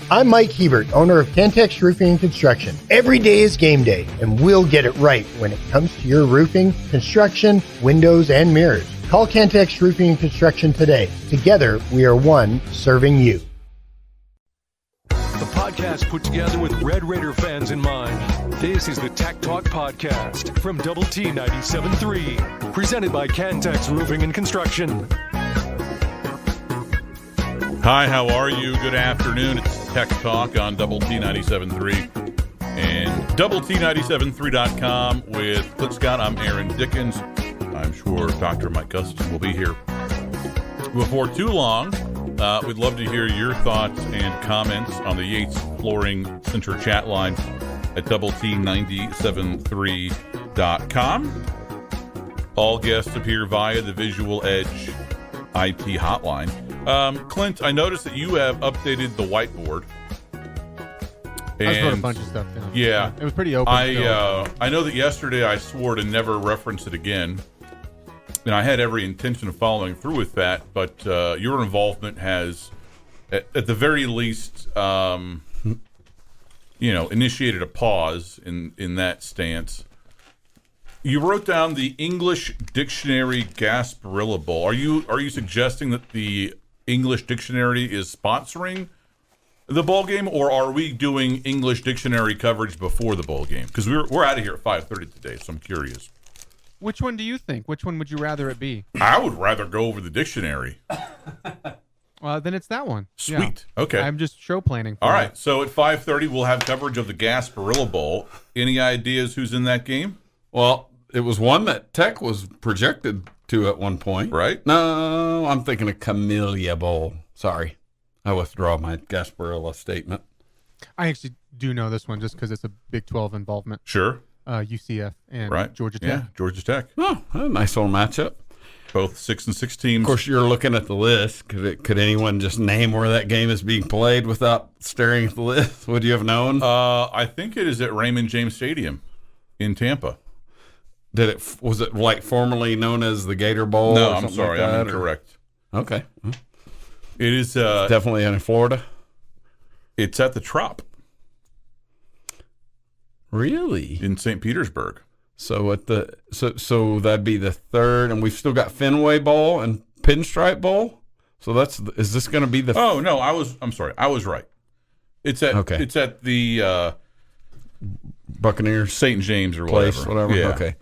I'm Mike Hebert, owner of Cantex Roofing and Construction. Every day is game day, and we'll get it right when it comes to your roofing, construction, windows, and mirrors. Call Cantex Roofing and Construction today. Together, we are one serving you. The podcast put together with Red Raider fans in mind. This is the Tech Talk Podcast from Double T 97.3, presented by Cantex Roofing and Construction. Hi, how are you? Good afternoon. It's Tech Talk on Double T 97.3 and Double T973.com with Clint Scott. I'm Aaron Dickens. I'm sure Dr. Mike Gustafson will be here before too long. We'd love to hear your thoughts and comments on the Yates Flooring Center chat line at Double T973.com. All guests appear via the Visual Edge IT hotline. Clint, I noticed that you have updated the whiteboard. I just wrote a bunch of stuff down. Yeah. It was pretty open. I know that yesterday I swore to never reference it again. And I had every intention of following through with that, but your involvement has, at the very least, initiated a pause in that stance. You wrote down the English Dictionary Gasparilla Bowl. Are you suggesting that the English Dictionary is sponsoring the bowl game, or are we doing English Dictionary coverage before the bowl game? Because we're out of here at 5:30 today, so I'm curious. Which one do you think? Which one would you rather it be? I would rather go over the dictionary. Well, then it's that one. Sweet. Yeah. Okay. I'm just show planning. All right. So at 5:30, we'll have coverage of the Gasparilla Bowl. Any ideas who's in that game? Well, it was one that Tech was projected to at one point. Right? No, I'm thinking of Camellia Bowl. Sorry. I withdraw my Gasparilla statement. I actually do know this one just because it's a Big 12 involvement. Sure. UCF and Right. Georgia Tech. Yeah, Georgia Tech. Oh, a nice little matchup. Both 6-6 teams. Of course, you're looking at the list. Could anyone just name where that game is being played without staring at the list? Would you have known? I think it is at Raymond James Stadium in Tampa. Was it like formerly known as the Gator Bowl? No, or I'm something sorry. like that, I'm incorrect. Okay. It is Definitely in Florida. It's at the Trop Really? in St. Petersburg. So so that'd be the third, and we've still got Fenway Bowl and Pinstripe Bowl. So is this going to be the? Oh no, I'm sorry. I was right. It's at the Buccaneers St. James or place, whatever. Yeah. Okay.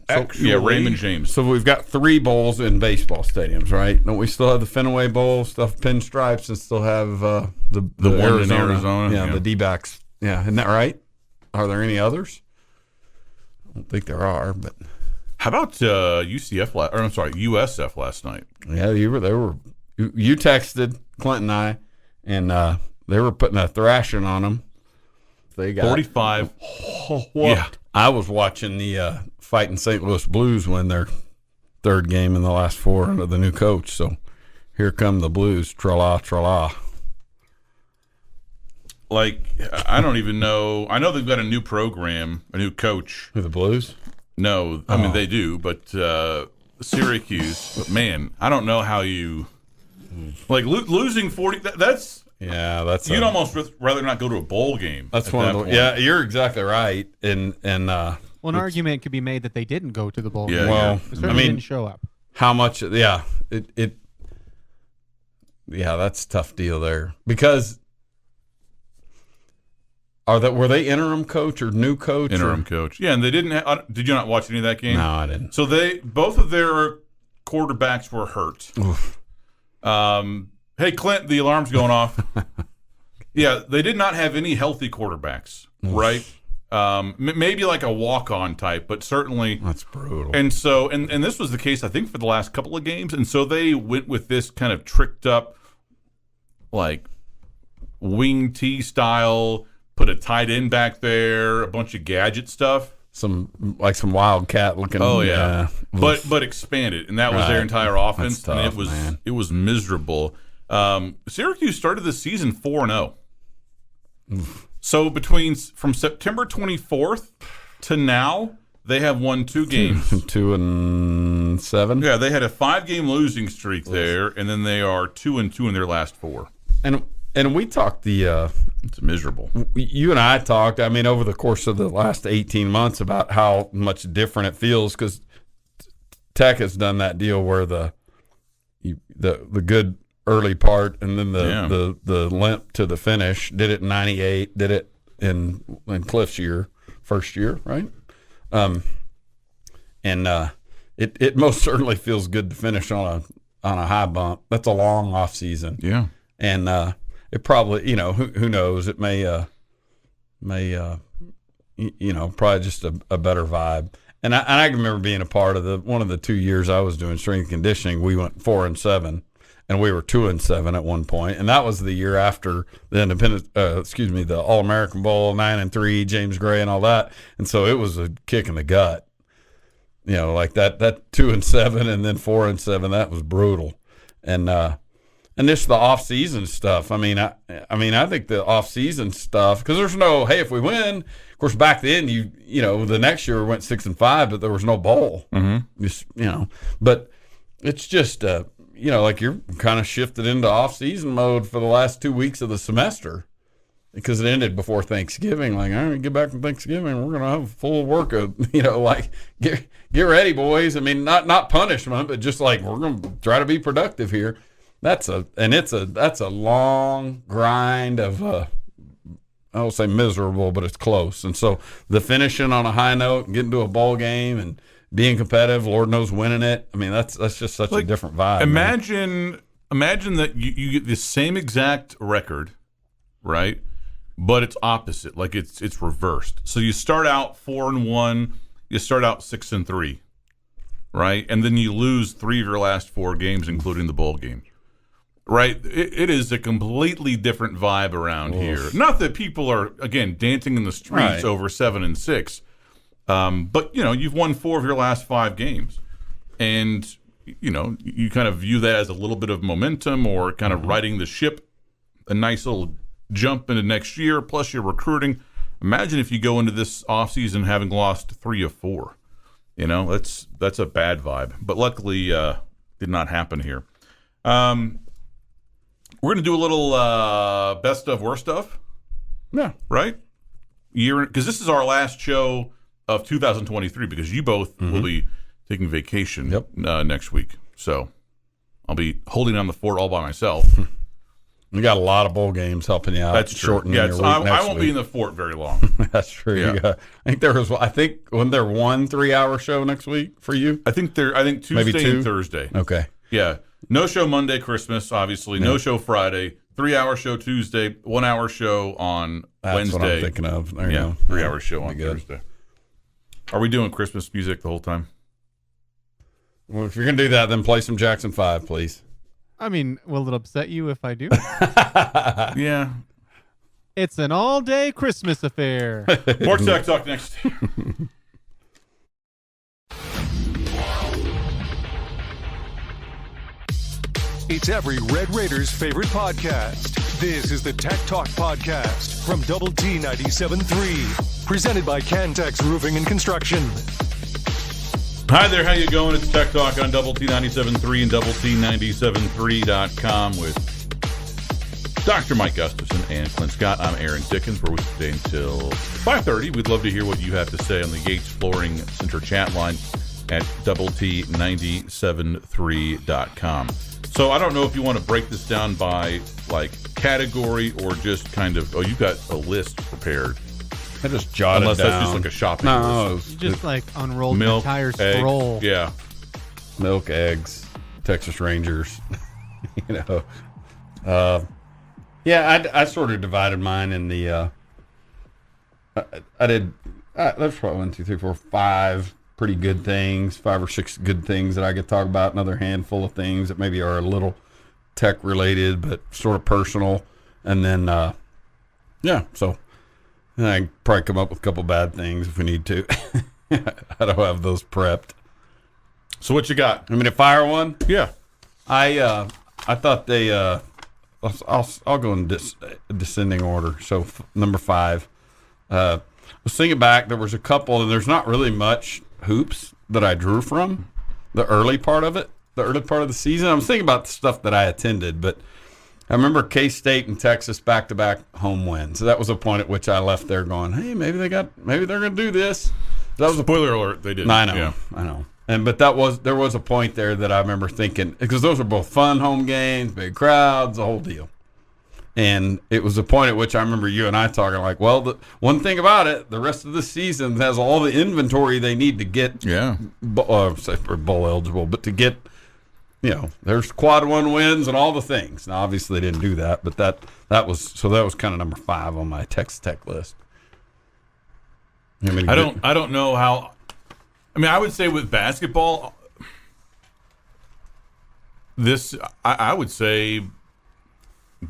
Actually, Raymond James. So we've got 3 bowls in baseball stadiums, right? Don't we still have the Fenway Bowl, stuff Pinstripes, and still have the one in Arizona? Yeah, the D-backs. Yeah, isn't that right? Are there any others? I don't think there are, but how about USF last night? Yeah, you texted Clint and I, and they were putting a thrashing on them. They got 45. Yeah, I was watching the fighting St. Louis Blues win their 3rd game in the last 4 under the new coach. So here come the Blues, tra-la, tra-la. Like, I don't even know. I know they've got a new program, a new coach. Who, the Blues? No, I mean they do, but Syracuse. But man, I don't know how you losing 40. That's you'd almost rather not go to a bowl game. That's one of the. Yeah, you're exactly right. And well, an argument could be made that they didn't go to the bowl. Yeah, game. Well, They certainly didn't show up. How much? Yeah, Yeah, that's a tough deal there because. Were they interim coach or new coach? Interim coach. Yeah, and they didn't. Did you not watch any of that game? No, I didn't. So both of their quarterbacks were hurt. Oof. Hey, Clint, the alarm's going off. Yeah, they did not have any healthy quarterbacks, right? Maybe like a walk-on type, but certainly that's brutal. And so, and this was the case, I think, for the last couple of games. And so they went with this kind of tricked up, like wing T style. Put a tight end back there, a bunch of gadget stuff. Some wildcat looking. Oh yeah, but expanded, and that was their entire offense, tough, and it was miserable. Syracuse started the season 4-0. So from September 24th to now, they have won 2 games. 2-7. Yeah, they had a 5-game losing streak there, and then they are 2-2 in their last 4. And And we talked it's miserable. You and I talked, I mean, over the course of the last 18 months about how much different it feels because Tech has done that deal where the good early part and then the limp to the finish. Did it in 98, did it in Cliff's first year, right? It most certainly feels good to finish on a high bump. That's a long off season. Yeah. And it probably, who knows? It may probably just a better vibe. And I can remember being a part of one of the 2 years I was doing strength conditioning. We went 4-7, and we were 2-7 at one point, and that was the year after the All-American Bowl, 9-3, James Gray, and all that. And so it was a kick in the gut. Like that 2-7 and then 4-7. That was brutal. And this the off-season stuff. I mean, I think the off-season stuff, because there's no, hey, if we win, of course, back then the next year we went 6-5, but there was no bowl. Mm-hmm. But it's just like you're kind of shifted into off-season mode for the last 2 weeks of the semester because it ended before Thanksgiving. Like, all right, get back from Thanksgiving, we're gonna have a full workout. Like get ready, boys. I mean, not punishment, but just like we're gonna try to be productive here. That's a long grind of I won't say miserable, but it's close. And so the finishing on a high note and getting to a bowl game and being competitive, Lord knows winning it. I mean, that's just such a different vibe. Imagine that you get the same exact record, right? But it's opposite. Like it's reversed. So you start out 4-1, you start out 6-3, right? And then you lose 3 of your last 4 games, including the bowl game. Right, it is a completely different vibe around here. Not that people are again dancing in the streets over 7-6, but you've won 4 of your last 5 games, and you kind of view that as a little bit of momentum or kind of riding the ship, a nice little jump into next year. Plus, you're recruiting. Imagine if you go into this offseason having lost 3 of 4. That's a bad vibe. But luckily, did not happen here. We're going to do a little best of, worst of. Yeah. Right? Because this is our last show of 2023 because you both will be taking vacation next week. So I'll be holding down the fort all by myself. You got a lot of bowl games helping you out. That's true. Yeah, I won't be in the fort very long. That's true. Yeah. I think wasn't there one 3-hour show next week for you? I think Tuesday Maybe 2? and Thursday. Okay. Yeah. No show Monday, Christmas, obviously. No show Friday. 3-hour show Tuesday. 1-hour show on Wednesday. That's what I'm thinking of. There you go. 3-hour show on Thursday. Are we doing Christmas music the whole time? Well, if you're going to do that, then play some Jackson 5, please. I mean, will it upset you if I do? Yeah. It's an all-day Christmas affair. More Tech Talk next. It's every Red Raiders favorite podcast. This is the Tech Talk Podcast from Double T 97.3, presented by Cantex Roofing and Construction. Hi there, how you going? It's Tech Talk on Double T 97.3 and Double T 97.3.com with Dr. Mike Gustafson and Clint Scott. I'm Aaron Dickens. We're with you today until 5:30. We'd love to hear what you have to say on the Yates Flooring Center chat line at Double T 97.3.com. So I don't know if you want to break this down by like category or just kind of, you've got a list prepared. I just jotted Unless down. that's just like a shopping list. You just like unrolled Milk, the entire eggs, scroll. Yeah. Milk, eggs, Texas Rangers. I sort of divided mine in the I did that's probably 1, 2, 3, 4, 5 pretty good things, 5 or 6 good things that I could talk about, another handful of things that maybe are a little tech related but sort of personal, and then so I can probably come up with a couple bad things if we need to. I don't have those prepped. So what you got? I mean, to fire one? Yeah. I thought they I'll go in descending order. So number 5. I was thinking back, there was a couple, and there's not really much hoops that I drew from the early part of it, the early part of the season. I was thinking about the stuff that I attended, but I remember K-State and Texas back-to-back home wins. So that was a point at which I left there going, hey, maybe they're going to do this. That was Spoiler alert, they didn't. I know, Yeah. I know. But there was a point there that I remember thinking, because those are both fun home games, big crowds, the whole deal. And it was a point at which I remember you and I talking like, well, the one thing about it, the rest of the season has all the inventory they need to get bowl eligible, but to get, there's quad one wins and all the things. Now, obviously, they didn't do that, but that was kind of number 5 on my Texas Tech list. I don't know how. I mean, I would say with basketball, I would say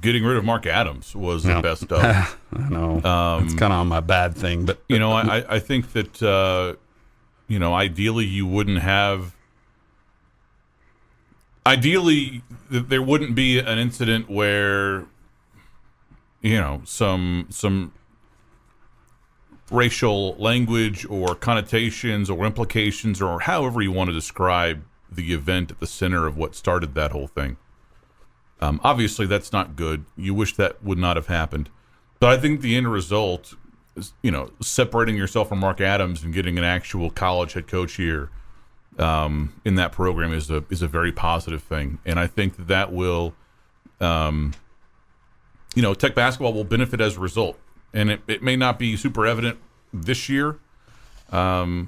getting rid of Mark Adams was the best of. I know. It's kind of on my bad thing, but I think that ideally you wouldn't have. Ideally, there wouldn't be an incident where, some racial language or connotations or implications or however you want to describe the event at the center of what started that whole thing. Obviously, that's not good. You wish that would not have happened. But I think the end result is, separating yourself from Mark Adams and getting an actual college head coach here in that program is a very positive thing. And I think that will, Tech basketball will benefit as a result. And it may not be super evident this year, and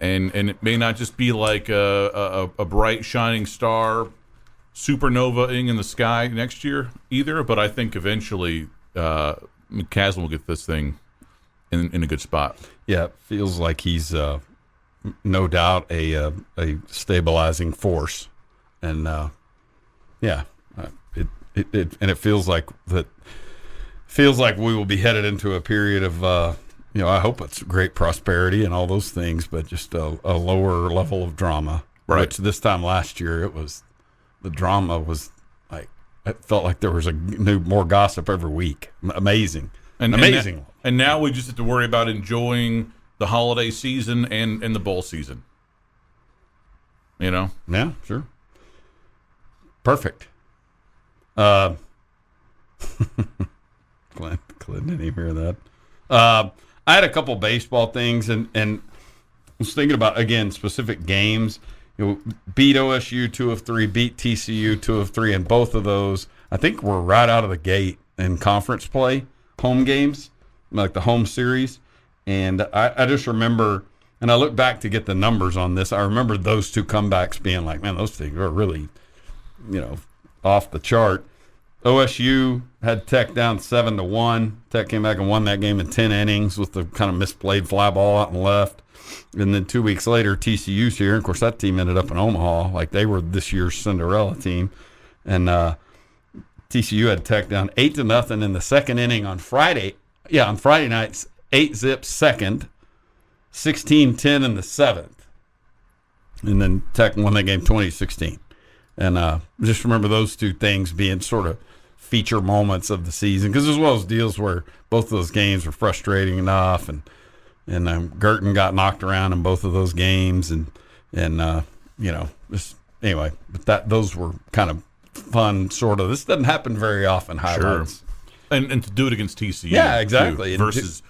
it may not just be like a bright shining star supernova-ing in the sky next year either. But I think eventually McCasland will get this thing in a good spot. Yeah, it feels like he's no doubt a stabilizing force, and it feels like that. Feels like we will be headed into a period of, I hope it's great prosperity and all those things, but just a lower level of drama. Right. Which this time last year, the drama was like, it felt like there was more gossip every week. Amazing. Amazing. And now we just have to worry about enjoying the holiday season and the bowl season. Yeah, sure. Perfect. Clint didn't even hear that. I had a couple baseball things and was thinking about, again, specific games. Beat OSU 2 of 3, beat TCU 2 of 3, and both of those, I think, were right out of the gate in conference play, home games, like the home series. And I just remember, and I look back to get the numbers on this, I remember those two comebacks being like, man, those things are really, off the chart. OSU had Tech down 7-1. Tech came back and won that game in 10 innings with the kind of misplayed fly ball out and left. And then 2 weeks later, TCU's here. Of course, that team ended up in Omaha, like they were this year's Cinderella team. And TCU had Tech down 8-0 in the second inning on Friday. Yeah, on Friday nights, 8-zip second, 16-10 in the seventh. And then Tech won that game 20-16. And just remember those two things being sort of feature moments of the season, because as well as deals where both of those games were frustrating enough, and Girton got knocked around in both of those games, and just anyway. But those were kind of fun, sort of. This doesn't happen very often. Highlights, sure. And to do it against TCU, yeah, exactly, too, versus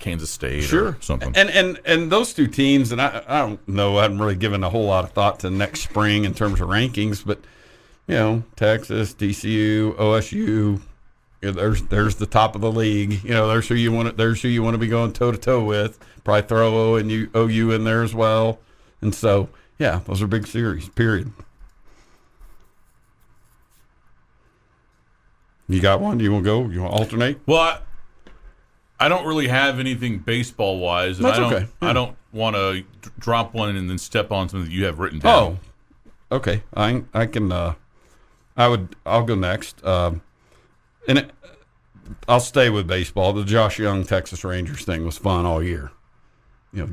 Kansas State, sure, or something. And those two teams, and I don't know, I hadn't really given a whole lot of thought to next spring in terms of rankings, but Texas, TCU, OSU, there's the top of the league. There's who you want to be going toe to toe with. Probably throw OU in there as well, and so yeah, those are big series. Period. You got one? Do you want to go? You want to alternate? Well, I don't really have anything baseball wise, and That's okay. Yeah. I don't want to drop one and then step on something that you have written down. Oh, okay. I can. I'll go next. I'll stay with baseball. The Josh Jung Texas Rangers thing was fun all year.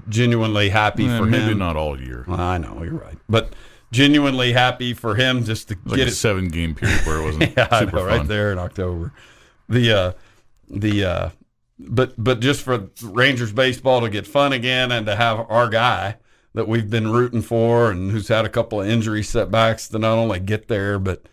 Genuinely happy for him. Maybe not all year. Well, I know, you're right, but genuinely happy for him just to like get a 7-game period where it wasn't yeah, super I know, right fun. there in October. But just for Rangers baseball to get fun again, and to have our guy that we've been rooting for and who's had a couple of injury setbacks to not only get there, but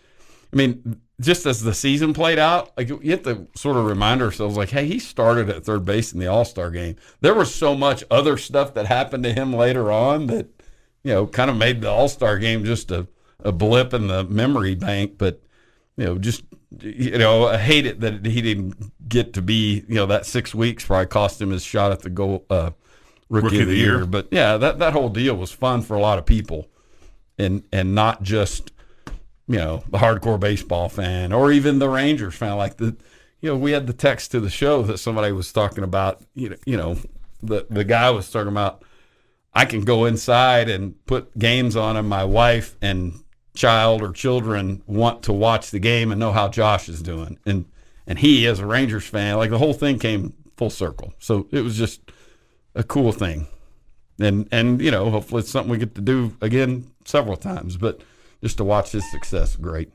I mean, just as the season played out, like you have to sort of remind ourselves, like, hey, he started at third base in the All-Star game. There was so much other stuff that happened to him later on that, kind of made the All-Star game just a blip in the memory bank. But, I hate it that he didn't get to be, that 6 weeks probably cost him his shot at the goal rookie of the year. But, yeah, that whole deal was fun for a lot of people and not just – the hardcore baseball fan or even the Rangers fan. Like we had the text to the show that somebody was talking about, the guy was talking about, I can go inside and put games on and my wife and child or children want to watch the game and know how Josh is doing. And he, as a Rangers fan, like the whole thing came full circle. So it was just a cool thing. And hopefully it's something we get to do again several times, but just to watch his success, great.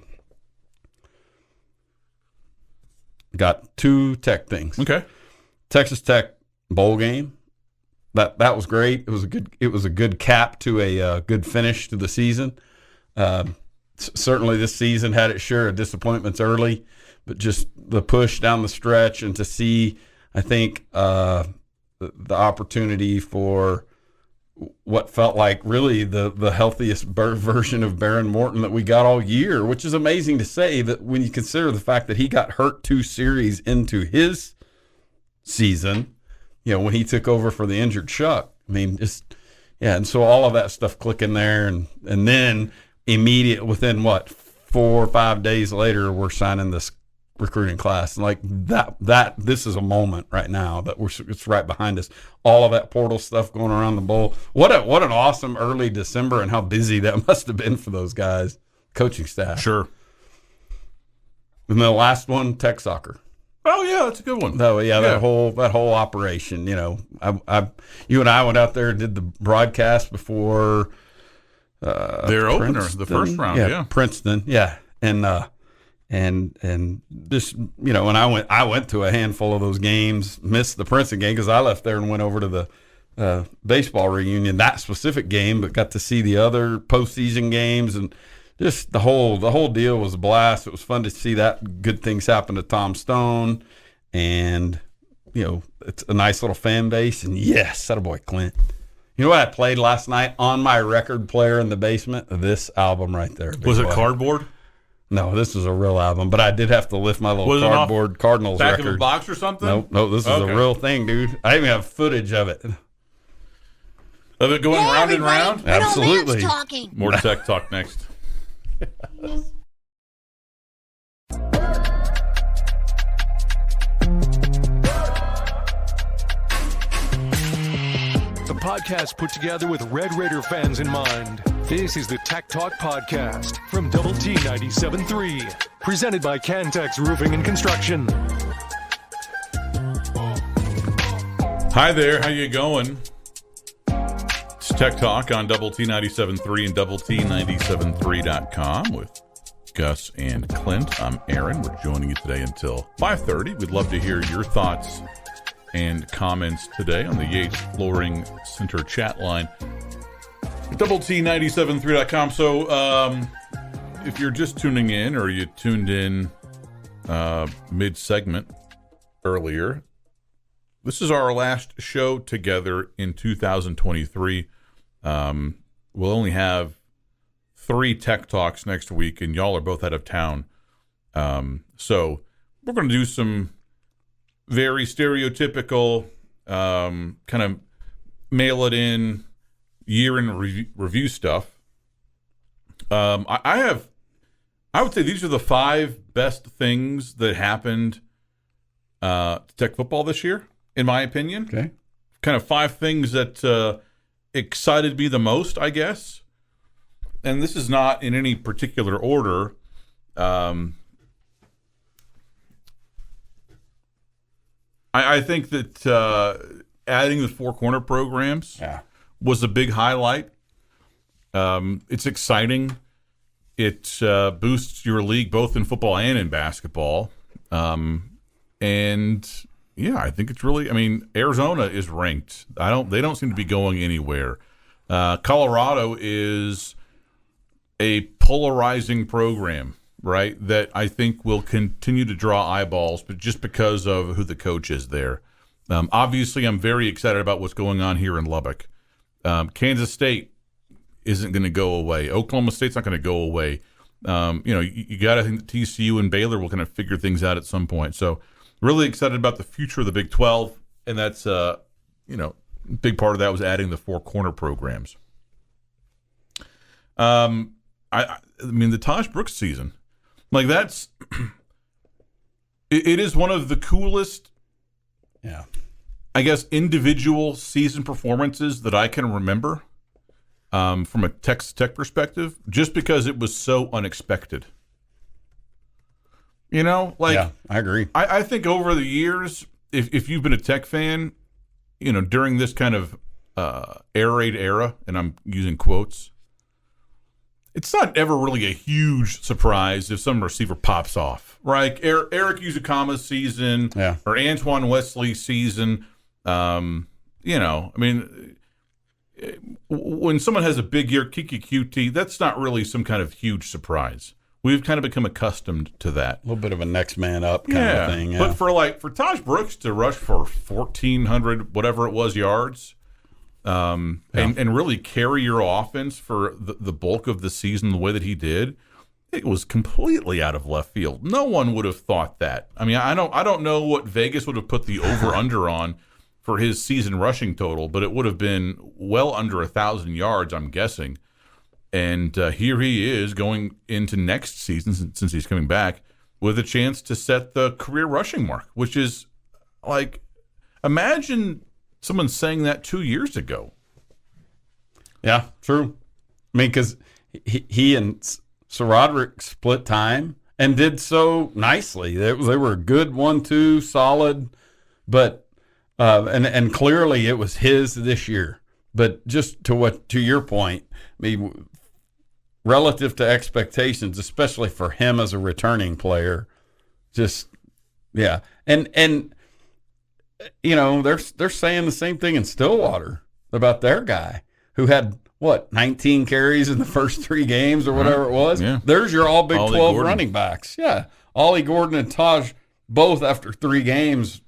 Got 2 Tech things. Okay. Texas Tech bowl game. That was great. It was a good cap to a good finish to the season. Certainly this season had its share of disappointments early, but just the push down the stretch and to see, I think, the opportunity for what felt like really the healthiest version of Baron Morton that we got all year, which is amazing to say that when you consider the fact that he got hurt 2 series into his season, when he took over for the injured Chuck. I mean, and so all of that stuff clicking there and then within 4 or 5 days later, we're signing this recruiting class. And like that this is a moment right now that it's right behind us. All of that portal stuff going around the bowl. What an awesome early December and how busy that must have been for those guys, coaching staff. Sure. And the last one, Tech soccer. Oh yeah, that's a good one. Oh yeah, that whole operation. You and I went out there and did the broadcast before their opener, the first round. Yeah, Princeton. Yeah, and this, and I went to a handful of those games, missed the Princeton game because I left there and went over to the baseball reunion, that specific game, but got to see the other postseason games, and just the whole deal was a blast. It was fun to see that good things happen to Tom Stone, and it's a nice little fan base. And yes, attaboy Clint. You know what I played last night on my record player in the basement? This album right there. Was it cardboard? No, this was a real album, but I did have to lift my little cardboard Cardinals back record. Back of a box or something? No, this is a real thing, dude. I even have footage of it. Of it going round and round? Absolutely. More Tech Talk next. The podcast put together with Red Raider fans in mind. This is the Tech Talk Podcast from Double T 97.3, presented by Cantex Roofing and Construction. Hi there, how you going? It's Tech Talk on Double T 97.3 and Double T 97.3.com with Gus and Clint. I'm Aaron. We're joining you today until 5:30. We'd love to hear your thoughts and comments today on the Yates Flooring Center chat line. Double T 97.3.com. So if you're just tuning in or you tuned in mid-segment earlier, this is our last show together in 2023. We'll only have 3 Tech Talks next week, and y'all are both out of town. So we're going to do some very stereotypical kind of mail it in year in review stuff. I would say these are the 5 best things that happened to Tech football this year, in my opinion. Okay. Kind of 5 things that excited me the most, I guess. And this is not in any particular order. I think that adding the 4 corner programs was a big highlight. It's exciting. It boosts your league both in football and in basketball. And yeah, I think it's really, I mean, Arizona is ranked. They don't seem to be going anywhere. Colorado is a polarizing program. right, that I think will continue to draw eyeballs, but just because of who the coach is there. Obviously, I'm very excited about what's going on here in Lubbock. Kansas State isn't going to go away. Oklahoma State's not going to go away. You got to think that TCU and Baylor will kind of figure things out at some point. So really excited about the future of the Big 12, and that's, big part of that was adding the 4 corner programs. I mean, the Taj Brooks season, like that's, it is one of the coolest, I guess, individual season performances that I can remember from a Texas Tech perspective, just because it was so unexpected. I agree. I think over the years, if you've been a Tech fan, during this kind of air raid era, and I'm using quotes, it's not ever really a huge surprise if some receiver pops off, right? Eric Uzukama's season, or Antoine Wesley's season. When someone has a big year, Kiki QT, that's not really some kind of huge surprise. We've kind of become accustomed to that. A little bit of a next man up kind of thing. Yeah. But for Taj Brooks to rush for 1,400, whatever it was, yards, and really carry your offense for the bulk of the season the way that he did, it was completely out of left field. No one would have thought that. I mean, I don't know what Vegas would have put the over-under on for his season rushing total, but it would have been well under 1,000 yards, I'm guessing. And here he is going into next season, since he's coming back, with a chance to set the career rushing mark, which is like, imagine someone saying that 2 years ago. Yeah, true. I mean, because he and Sir Roderick split time and did so nicely. They were a good 1-2, solid, but and clearly it was his this year. But just to your point, I mean, relative to expectations, especially for him as a returning player, just and they're saying the same thing in Stillwater about their guy who had 19 carries in the first 3 games or whatever it was. Yeah. There's your all Big 12 running backs. Yeah, Ollie Gordon and Taj both after 3 games.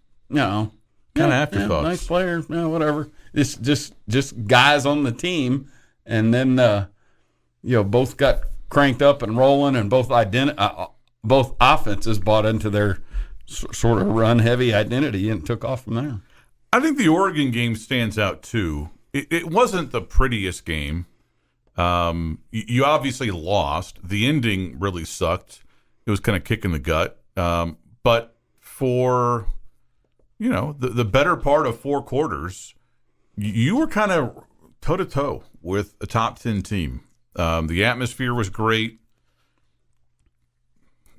Kind of afterthoughts. Nice players. Whatever. It's just guys on the team, and then both got cranked up and rolling, and both offenses bought into their sort of run-heavy identity and took off from there. I think the Oregon game stands out, too. It wasn't the prettiest game. You obviously lost. The ending really sucked. It was kind of kick in the gut. But for, the better part of 4 quarters, you were kind of toe-to-toe with a top 10 team. The atmosphere was great.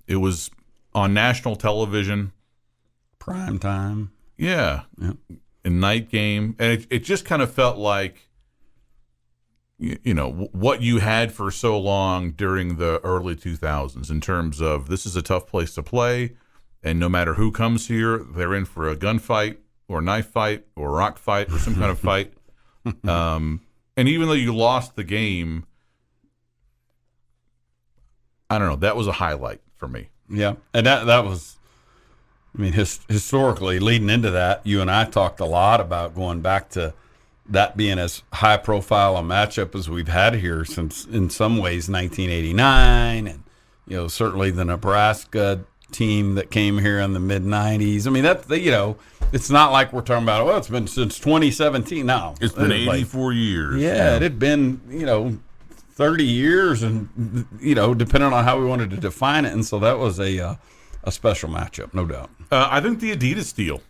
It was on national television. Prime time. Yeah. A night game. And it just kind of felt like, what you had for so long during the early 2000s in terms of this is a tough place to play, and no matter who comes here, they're in for a gunfight or a knife fight or a rock fight or some kind of fight. And even though you lost the game, I don't know, that was a highlight for me. Yeah, and that was, I mean, historically, leading into that, you and I talked a lot about going back to that being as high-profile a matchup as we've had here since, in some ways, 1989, and, certainly the Nebraska team that came here in the mid-'90s. I mean, it's not like we're talking about, it's been since 2017. No. It's been 84 years. Yeah, it had been, 30 years, and depending on how we wanted to define it, and so that was a special matchup, no doubt. I think the Adidas deal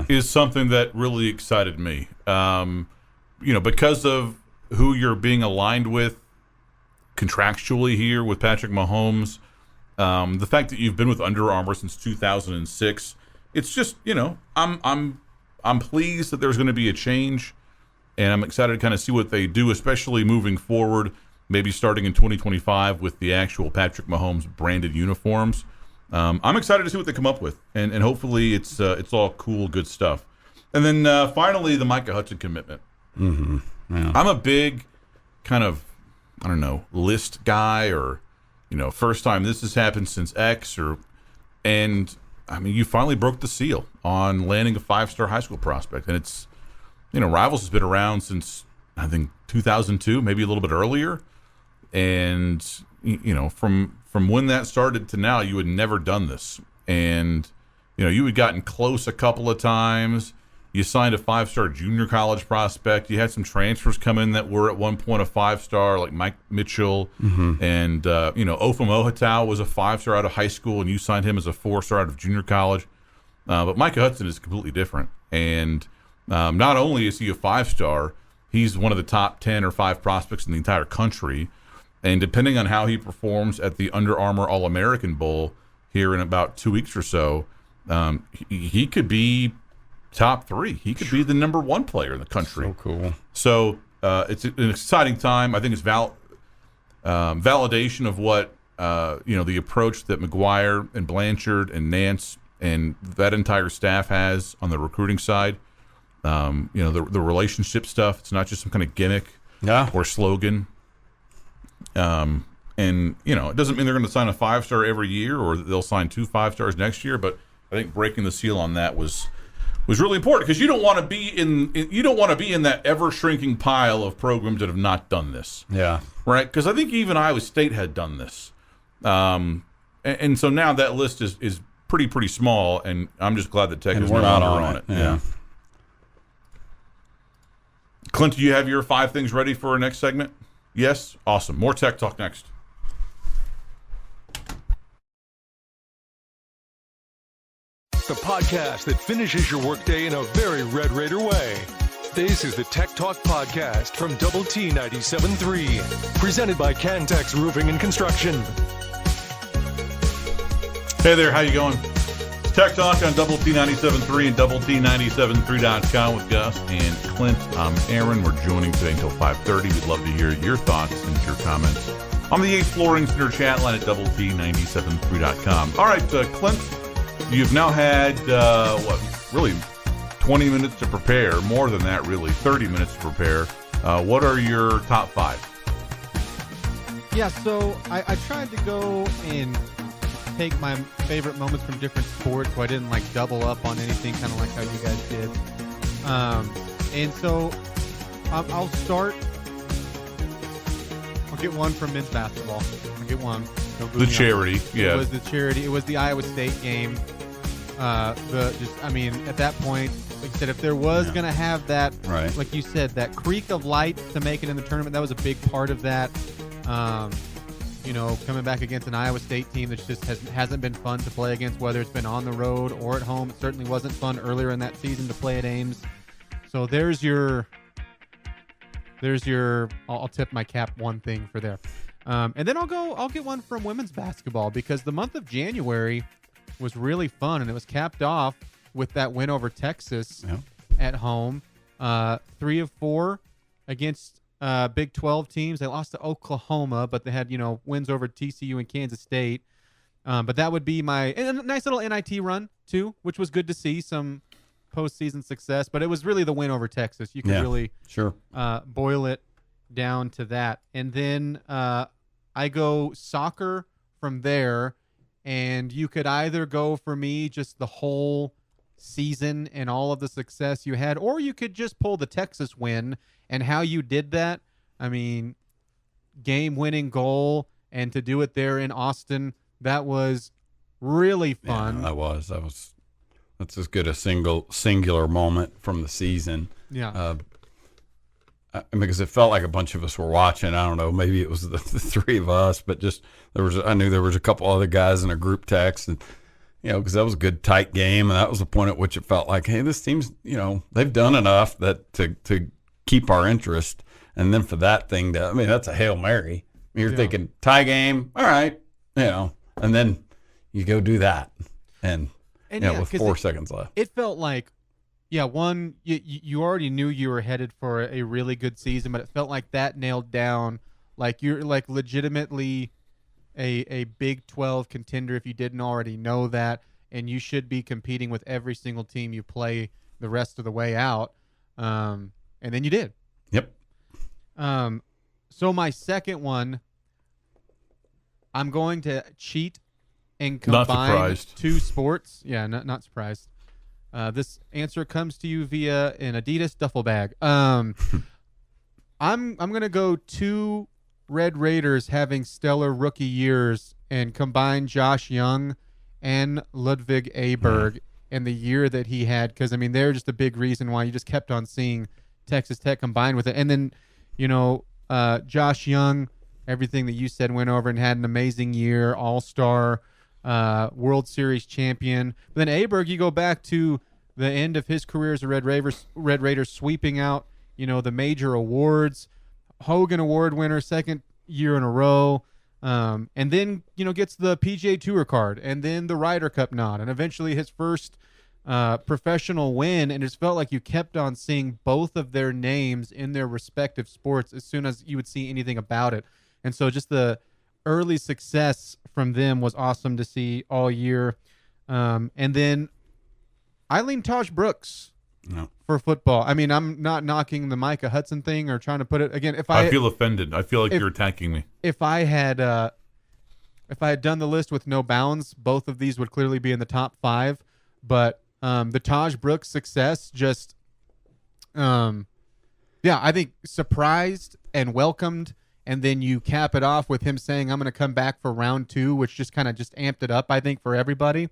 is something that really excited me. Because of who you're being aligned with contractually here with Patrick Mahomes, the fact that you've been with Under Armour since 2006, it's just I'm pleased that there's going to be a change, and I'm excited to kind of see what they do, especially moving forward. Maybe starting in 2025 with the actual Patrick Mahomes branded uniforms. I'm excited to see what they come up with, and hopefully it's all cool, good stuff. And then finally, the Micah Hudson commitment. Mm-hmm. Yeah. I'm a big kind of, list guy or first time this has happened since X, and you finally broke the seal on landing a 5-star high school prospect, and it's, Rivals has been around since I think 2002, maybe a little bit earlier, and from when that started to now, you had never done this, and you had gotten close a couple of times. You signed a 5-star junior college prospect. You had some transfers come in that were at one point a 5-star, like Mike Mitchell. And, Ofem Ohatau was a 5-star out of high school, and you signed him as a 4-star out of junior college. But Micah Hudson is completely different. And not only is he a 5-star, he's one of the top 10 or 5 prospects in the entire country. And depending on how he performs at the Under Armour All-American Bowl here in about 2 weeks or so, he could be top 3. He could be the number 1 player in the country. So cool. So it's an exciting time. I think it's validation of what the approach that McGuire and Blanchard and Nance and that entire staff has on the recruiting side. The relationship stuff. It's not just some kind of gimmick or slogan. And it doesn't mean they're going to sign a 5-star every year or they'll sign 2 5-stars next year. But I think breaking the seal on that was really important, because you don't want to be in that ever shrinking pile of programs that have not done this. Yeah. Right. Because I think even Iowa State had done this, and so now that list is pretty small, and I'm just glad that Tech is no longer on it. Yeah. Clint, do you have your 5 things ready for our next segment? Yes. Awesome. More Tech Talk next. The podcast that finishes your workday in a very Red Raider way. This is the Tech Talk Podcast from Double T 97.3, presented by Cantex Roofing and Construction. Hey there, how you going? It's Tech Talk on Double T 97.3 and Double T 97.3.com with Gus and Clint. I'm Aaron. We're joining today until 5:30. We'd love to hear your thoughts and your comments on the 8th Flooring Center chat line at Double T 97.3.com. All right, Clint. You've now had, really 20 minutes to prepare. More than that, really. 30 minutes to prepare. What are your top 5? Yeah, so I tried to go and take my favorite moments from different sports so I didn't, double up on anything, kind of like how you guys did. And so I'll start. I'll get one from men's basketball. I'll get one. The charity, yeah. It was the charity. It was the Iowa State game. At that point, like I said, if there was going to have that, right, like you said, that creak of light to make it in the tournament, that was a big part of that. Coming back against an Iowa State team that just hasn't been fun to play against, whether it's been on the road or at home. It certainly wasn't fun earlier in that season to play at Ames. So there's your. I'll tip my cap one thing for there. And then I'll get one from women's basketball, because the month of January was really fun, and it was capped off with that win over Texas at home. 3 of 4 against Big 12 teams. They lost to Oklahoma, but they had, wins over TCU and Kansas State. But that would be and a nice little NIT run too, which was good to see, some postseason success. But it was really the win over Texas. You could really boil it down to that. And then I go soccer from there, and you could either go, for me, just the whole season and all of the success you had, or you could just pull the Texas win and how you did that. I mean, game-winning goal, and to do it there in Austin, that was really fun. Yeah, that's as good a singular moment from the season. Yeah. Because it felt like a bunch of us were watching. I don't know, maybe it was the 3 of us, but just I knew there was a couple other guys in a group text, and because that was a good tight game, and that was the point at which it felt like, hey, this team's they've done enough that to keep our interest, and then for that thing that's a Hail Mary. You're thinking tie game, all right, and then you go do that, and with 4 seconds left, it felt like. Yeah, one, you already knew you were headed for a really good season, but it felt like that nailed down. Like, you're legitimately a Big 12 contender if you didn't already know that, and you should be competing with every single team you play the rest of the way out. And then you did. Yep. So my second one, I'm going to cheat and Not combine surprised. two sports. Yeah, not surprised. This answer comes to you via an Adidas duffel bag. I'm gonna go 2 Red Raiders having stellar rookie years and combine Josh Jung and Ludwig Aberg in the year that he had, because I mean they're just a big reason why you just kept on seeing Texas Tech combined with it. And then Josh Jung, everything that you said went over and had an amazing year, All-Star, World Series champion. But then Aberg, you go back to the end of his career as a Red Raider, sweeping out the major awards, Hogan Award winner, second year in a row, and then gets the PGA Tour card, and then the Ryder Cup nod, and eventually his first professional win. And it felt like you kept on seeing both of their names in their respective sports as soon as you would see anything about it. And so just the early success from them was awesome to see all year. And then I lean Taj Brooks for football. I mean, I'm not knocking the Micah Hudson thing or trying to put it again. I feel offended. I feel like you're attacking me. If I had done the list with no bounds, both of these would clearly be in the top 5. But the Taj Brooks success just, I think surprised and welcomed. And then you cap it off with him saying, I'm going to come back for round 2, which just kind of just amped it up, I think, for everybody.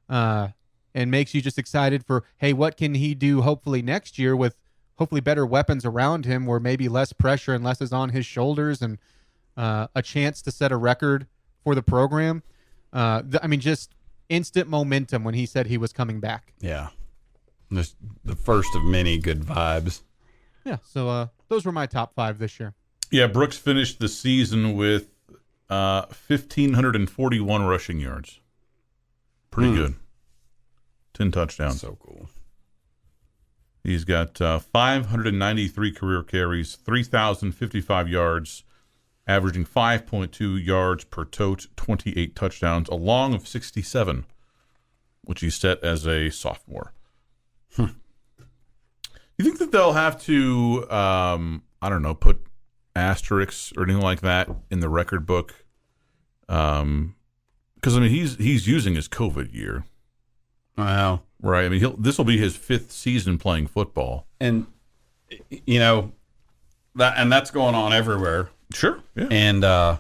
And makes you just excited for, hey, what can he do hopefully next year with hopefully better weapons around him, where maybe less pressure and less is on his shoulders, and a chance to set a record for the program. Just instant momentum when he said he was coming back. Yeah. Just the first of many good vibes. Yeah, so those were my top 5 this year. Yeah, Brooks finished the season with 1,541 rushing yards. Pretty good. 10 touchdowns. So cool. He's got 593 career carries, 3,055 yards, averaging 5.2 yards per tote, 28 touchdowns, a long of 67, which he set as a sophomore. You think that they'll have to, put asterisks or anything like that in the record book? Because, he's using his COVID year. Wow. Right. This will be his 5th season playing football. And, that's going on everywhere. Sure. Yeah.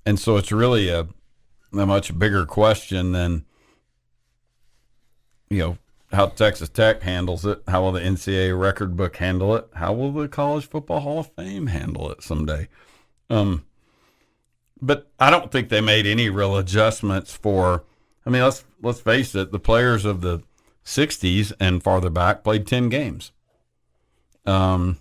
And so it's really a much bigger question than, how Texas Tech handles it. How will the NCAA record book handle it? How will the College Football Hall of Fame handle it someday? But I don't think they made any real adjustments for, let's face it, the players of the 60s and farther back played 10 games. 8-2.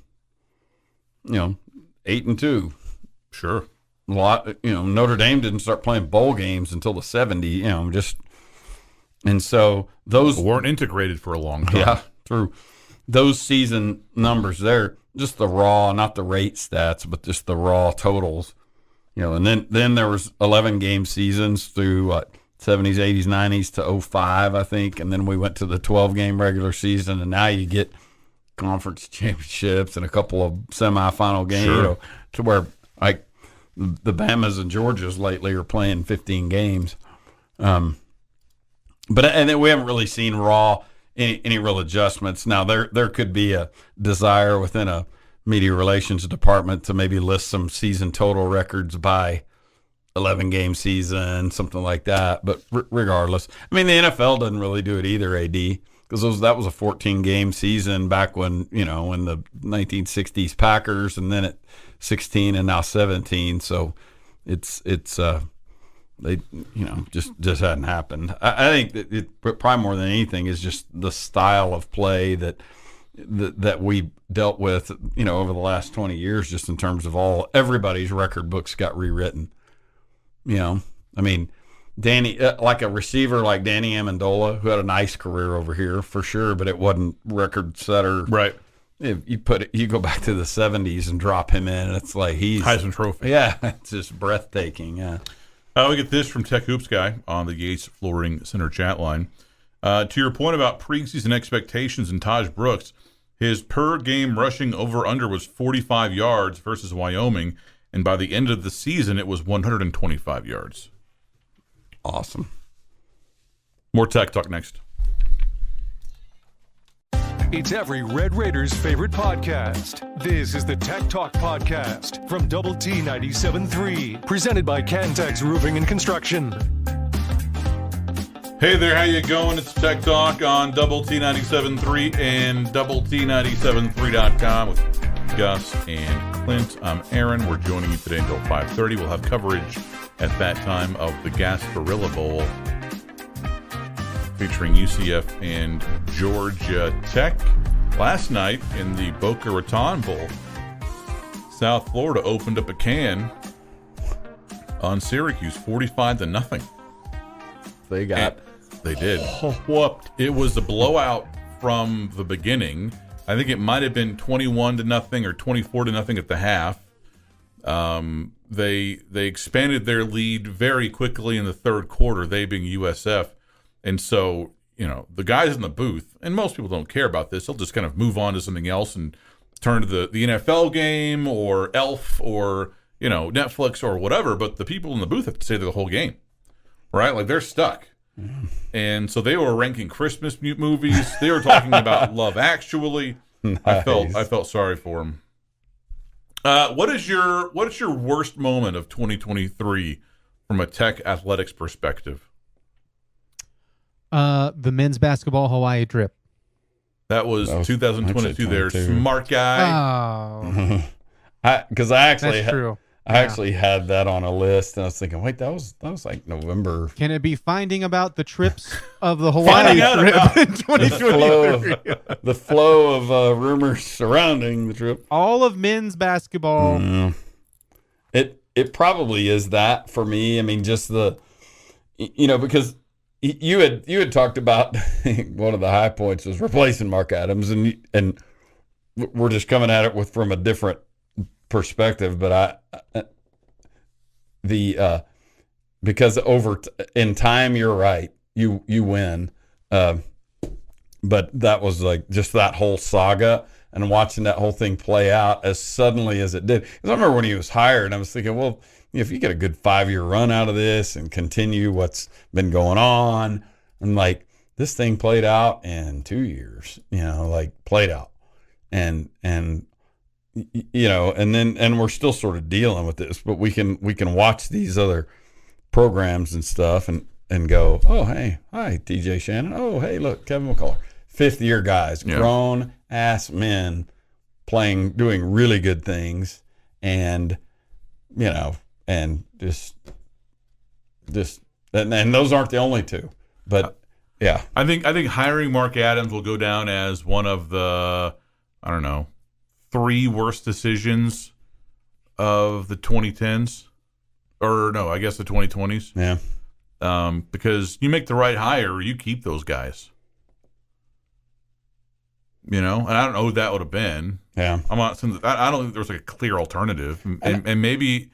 Sure. A lot, Notre Dame didn't start playing bowl games until the 70s, and so those weren't integrated for a long time. Yeah, through those season numbers there, just the raw, not the rate stats, but just the raw totals, and then there was 11 game seasons through 70s, 80s, 90s to 05, I think, and then we went to the 12 game regular season, and now you get conference championships and a couple of semifinal games, sure. To where like the Bamas and Georgias lately are playing 15 games. But then we haven't really seen any real adjustments. Now there could be a desire within a media relations department to maybe list some season total records by 11 game season, something like that. But regardless, the NFL doesn't really do it either, AD, because that was a 14 game season back when, in the 1960s Packers, and then at 16 and now 17. So it's they just hadn't happened. I think that it probably more than anything is just the style of play that we dealt with over the last 20 years, just in terms of everybody's record books got rewritten. Danny, like a receiver like Danny Amendola, who had a nice career over here for sure, but it wasn't record setter. Right. If you go back to the 70s and drop him in, it's like he's Heisman Trophy. Yeah, it's just breathtaking. Yeah. We get this from Tech Hoops Guy on the Yates Flooring Center chat line. To your point about preseason expectations and Taj Brooks, his per game rushing over under was 45 yards versus Wyoming, And by the end of the season, it was 125 yards. Awesome. More Tech Talk next. It's every Red Raiders' favorite podcast. This is the Tech Talk Podcast from Double T 97.3, presented by Cantex Roofing and Construction. Hey there, how you going? It's Tech Talk on Double T 97.3 and Double T 97.3.com with Gus and Clint. I'm Aaron. We're joining you today until 5:30. We'll have coverage at that time of the Gasparilla Bowl, featuring UCF and Georgia Tech. Last night in the Boca Raton Bowl, South Florida opened up a can on Syracuse, 45-0. They did. Whooped. It was a blowout from the beginning. I think it might have been 21-0 or 24-0 at the half. They expanded their lead very quickly in the third quarter, they being USF. And so, you know, the guys in the booth, and most people don't care about this, they'll just kind of move on to something else and turn to the NFL game or Elf or, you know, Netflix or whatever. But the people in the booth have to stay there the whole game, right? Like, they're stuck. And so they were ranking Christmas movies. They were talking about Love Actually. Nice. I felt sorry for them. What is your worst moment of 2023 from a Tech athletics perspective? The men's basketball Hawaii trip. That was 2022 there. Smart guy. Oh. Because I actually That's true. I actually had that on a list, and I was thinking, wait, that was like November. Can it be finding about the trips of the Hawaii trip in 2023? The flow of rumors surrounding the trip. All of men's basketball. It probably is that for me. I mean, just because you had talked about one of the high points was replacing Mark Adams, and we're just coming at it from a different perspective, but because in time, you're right, you win, but that was like just that whole saga and watching that whole thing play out as suddenly as it did. Because I remember when he was hired, I was thinking, well, if you get a good 5-year run out of this and continue what's been going on, and like this thing played out in 2 years, played out, and and we're still sort of dealing with this, but we can watch these other programs and stuff and go, oh, hey, hi, TJ Shannon. Oh, hey, look, Kevin McCullough. 5th-year guys, grown ass men doing really good things, and and just and those aren't the only two, but yeah. I think hiring Mark Adams will go down as one of the, 3 worst decisions of the 2010s, or no, I guess the 2020s. Yeah. Because you make the right hire, you keep those guys. And I don't know who that would have been. Yeah. I don't think there was like a clear alternative, and maybe,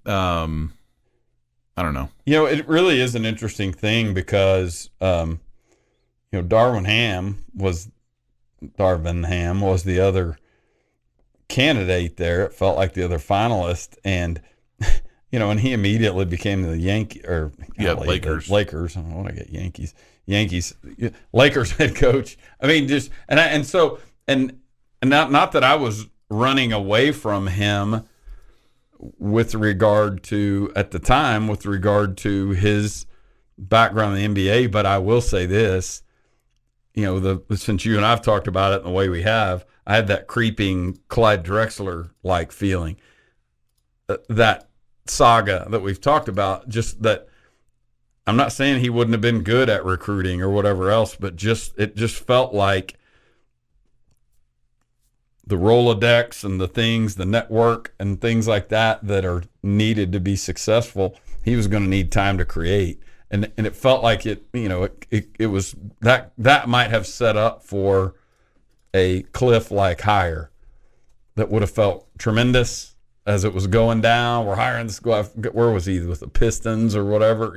I don't know. It really is an interesting thing because, Darvin Ham was the other candidate there. It felt like the other finalist, and and he immediately became the Lakers. I don't want to get Yankees, Lakers head coach. I mean, just and not that I was running away from him with regard to his background in the NBA, but I will say this. Since you and I've talked about it in the way we have, I had that creeping Clyde Drexler-like feeling. That saga that we've talked about, just that I'm not saying he wouldn't have been good at recruiting or whatever else, but it just felt like the Rolodex and the network and things like that are needed to be successful, he was going to need time to create. And it felt like it was that might have set up for a Cliff-like hire that would have felt tremendous as it was going down. We're hiring this guy. Where was he? With the Pistons or whatever,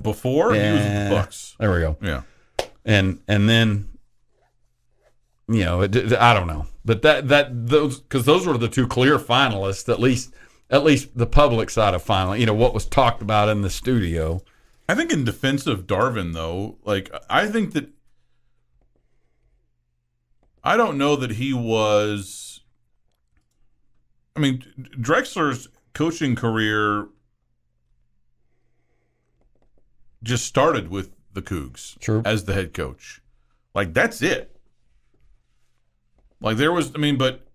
before? He was with the Bucks. There we go. Yeah. And then, I don't know. But those were the 2 clear finalists, at least at least the public side of finally, what was talked about in the studio. I think in defense of Darvin, though, I think that I don't know that he was. I mean, Drexler's coaching career just started with the Cougs as the head coach. That's it. There was, but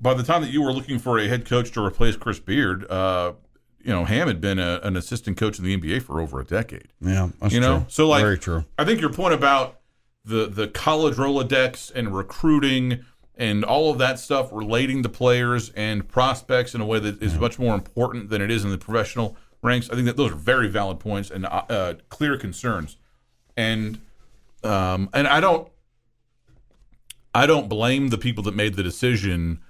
by the time that you were looking for a head coach to replace Chris Beard, Ham had been an assistant coach in the NBA for over a decade. Yeah, that's true. So very true. I think your point about the college Rolodex and recruiting and all of that stuff relating to players and prospects in a way that is much more important than it is in the professional ranks. I think that those are very valid points and clear concerns. And I don't blame the people that made the decision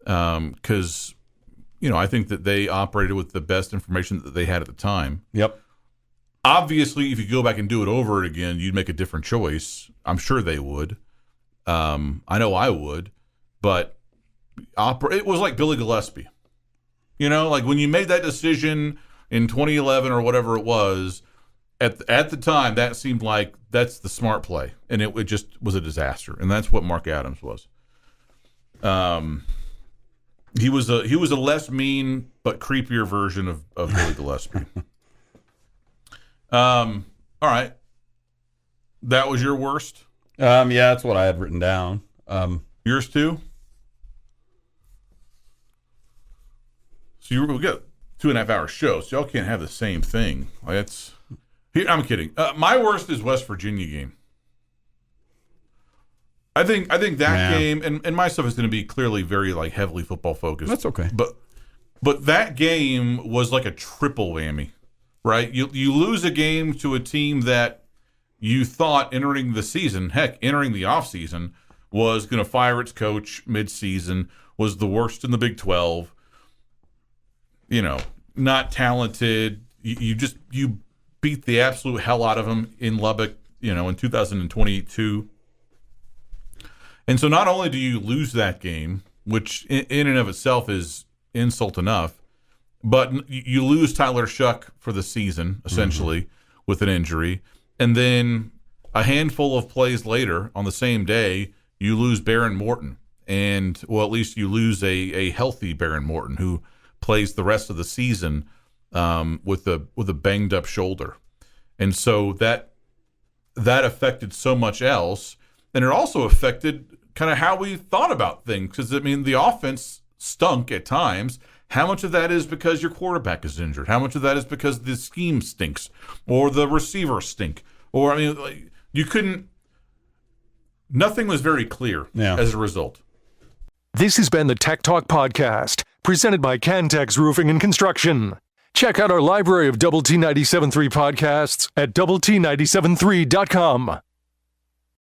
because I think that they operated with the best information that they had at the time. Yep. Obviously, if you go back and do it over again, you'd make a different choice. I'm sure they would. I know I would. But it was like Billy Gillispie. When you made that decision in 2011 or whatever it was, at the time, that seemed like that's the smart play. And it just was a disaster. And that's what Mark Adams was. He was a less mean but creepier version of Billy Gillispie. All right. That was your worst? Yeah, that's what I had written down. Yours too? So we got 2.5 hour show, so y'all can't have the same thing. I'm kidding. My worst is West Virginia game. I think that game, and my stuff is going to be clearly very heavily football focused. That's okay. But that game was like a triple whammy, right? You lose a game to a team that you thought entering the season, entering the offseason, was going to fire its coach mid-season, was the worst in the Big 12, not talented. You beat the absolute hell out of them in Lubbock, in 2022. And so not only do you lose that game, which in and of itself is insult enough, but you lose Tyler Shuck for the season, essentially, with an injury. And then a handful of plays later on the same day, you lose Baron Morton. And, well, at least you lose a healthy Baron Morton who plays the rest of the season with a banged up shoulder. And so that affected so much else. And it also affected kind of how we thought about things. Because, the offense stunk at times. How much of that is because your quarterback is injured? How much of that is because the scheme stinks or the receivers stink? Or, you couldn't – nothing was very clear as a result. This has been the Tech Talk Podcast, presented by Cantex Roofing and Construction. Check out our library of Double T 97.3 podcasts at doublet97.3.com.